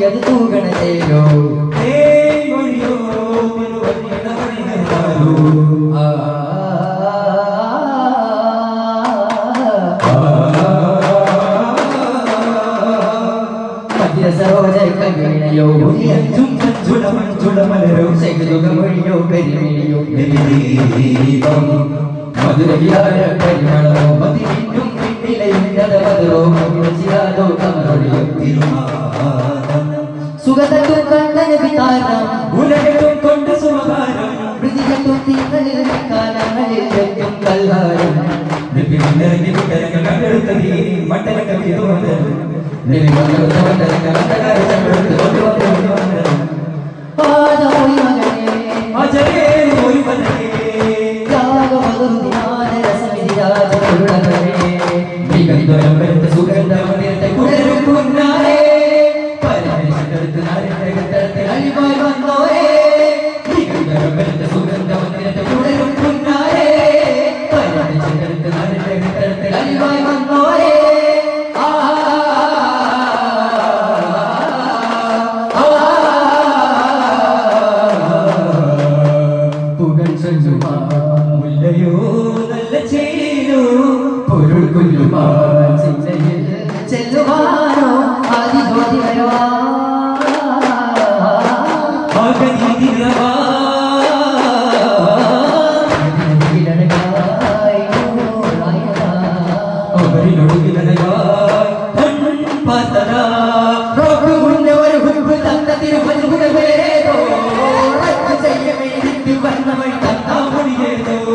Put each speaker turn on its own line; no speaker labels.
അത് തൂകണ ചേരോ സരോജ കവിണയോ മലരോ കരിമിഴിയോ മധുരവിഹാര പരിമളമോ മതിരിഞ്ഞും പിന്നിലയോ കമറിയോ സുഗതത്തും കണ്ണന വിതാരം ഉലകത്തും കൊണ്ട് സുമകാരം മൃതികത്തും തീങ്ങളിൽ കാലങ്ങളിൽ ലഭ്യം കൽഹാരം നിറങ്ങി വിട്ടരങ്ങൾ കണ്ടെടുത്തീ മണ്ഡല കവി മുല്ലയോ നല്ല ചേരോ പൊരുൾ കുഞ്ഞുമാ